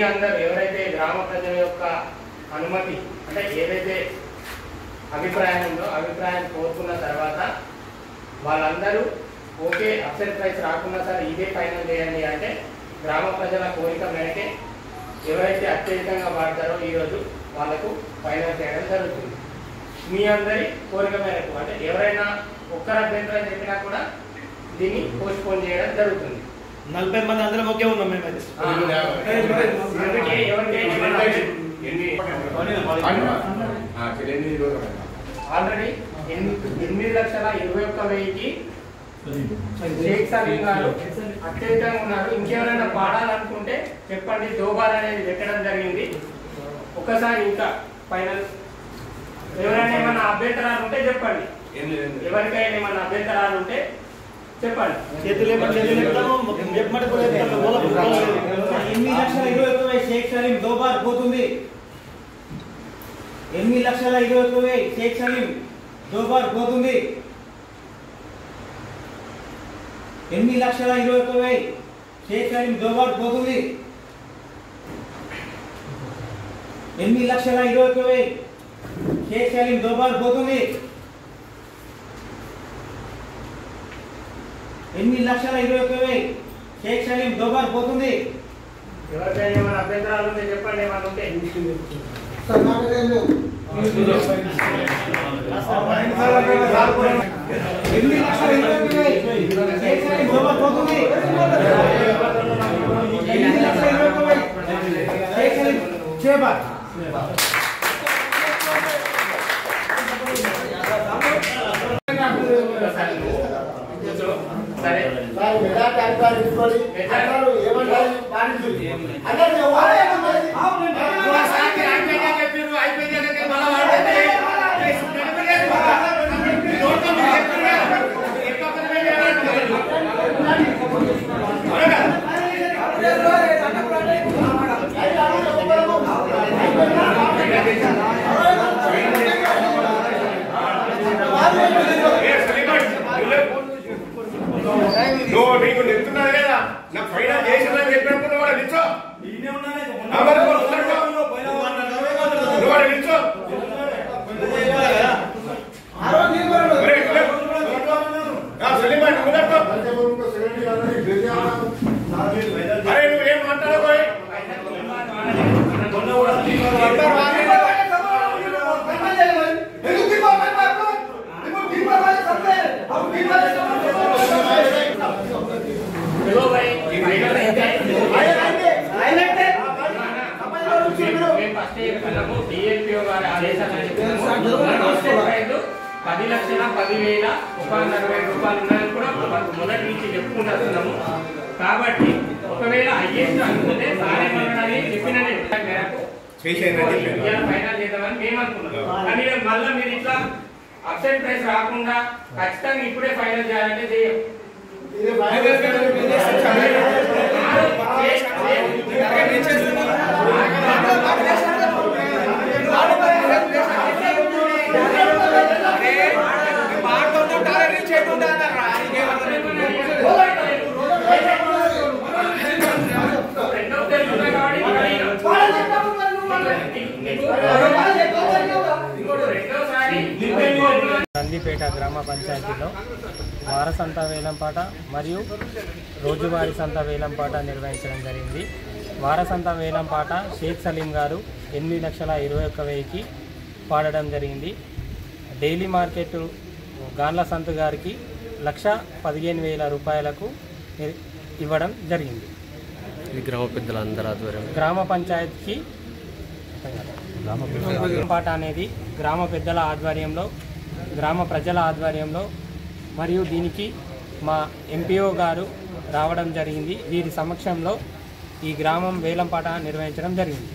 అందరూ ఎవరైతే గ్రామ ప్రజల యొక్క అనుమతి అంటే ఏదైతే అభిప్రాయం ఉందో అభిప్రాయం కోరుకున్న తర్వాత వాళ్ళందరూ ఓకే అప్సెట్ ప్రైస్ రాకుండా సరే ఇదే ఫైనల్ చేయండి అంటే గ్రామ ప్రజల కోరిక మేరకే ఎవరైతే అత్యధికంగా వాడతారో ఈరోజు వాళ్ళకు ఫైనల్ చేయడం జరుగుతుంది. మీ అందరి కోరిక మేరకు అంటే ఎవరైనా ఒక్కరు అభ్యంతరం చెప్పినా కూడా దీన్ని పోస్ట్పోన్ చేయడం జరుగుతుంది. 40 మంది అందరం ఒకే ఉన్నాం మేమైతే. ఆల్రెడీ 8,21,000కి షేక్ సలీం గారు అత్యధికంగా ఉన్నారు. ఇంకెవరైనా పాడాలనుకుంటే చెప్పండి. దోబార్ అనేది పెట్టడం జరిగింది. ఒకసారి ఇంకా ఫైనల్ ఎవరైనా ఏమైనా అభ్యంతరాలు ఉంటే చెప్పండి. ఎవరికైనా ఏమైనా అభ్యంతరాలు ఉంటే చెప్పండి. 8,21,000 షేక్ సలీం దోబార్ పోతుంది. 8,21,000 షేక్ సలీం దోబార్ పోతుంది. 8,21,000 షేక్ సలీం దోబార్ పోతుంది. 8,21,000 షేక్ సలీం దోబార్ పోతుంది. 8,21,000 షేక్ సలీం దోబార్ పోతుంది. ఎవరికైనా ఏమైనా అభ్యంతరాలు ఉంటే చెప్పండి. ఏమైనా ఉంటే నీకు నిలుతున్నది కదా నాకు ఫైనల్ చేసిందని చెప్పినప్పుడు వాడు నిల్చో నిల్చో అరే నువ్వేం మాట్లాడబోయ్ డిఎల్పిఓ గారి ఆదేశాలు 10,10,10,140 రూపాయలు కూడా మొదటి నుంచి చెప్పుకుంటున్నాము. కాబట్టి ఒకవేళ హైయెస్ట్ అనుకుంటే సారేమని చెప్పిన మేరకు ఫైనల్ చేద్దామని మేము అనుకున్నాం. కానీ మళ్ళీ మీరు ఇట్లా అప్సెట్ ప్రైస్ రాకుండా ఖచ్చితంగా ఇప్పుడే ఫైనల్ చేయాలంటే చేయం. నందిపేట గ్రామ పంచాయతీలో వారసంత వేలంపాట మరియు రోజువారీ సంత వేలంపాట నిర్వహించడం జరిగింది. వారసంత వేలంపాట షేక్ సలీం గారు 8,21,000కి పాడడం జరిగింది. డైలీ మార్కెట్ గాన్ల సంత గారికి 1,15,000 రూపాయలకు ఇవ్వడం జరిగింది. గ్రామ పెద్దలందరూ ఆధ్వర్యం గ్రామ పంచాయతీకి పాట అనేది గ్రామ పెద్దల ఆధ్వర్యంలో గ్రామ ప్రజల ఆధ్వర్యంలో మరియు దీనికి మా ఎంపీఓ గారు రావడం జరిగింది. వీరి సమక్షంలో ఈ గ్రామం వేలంపాట నిర్వహించడం జరిగింది.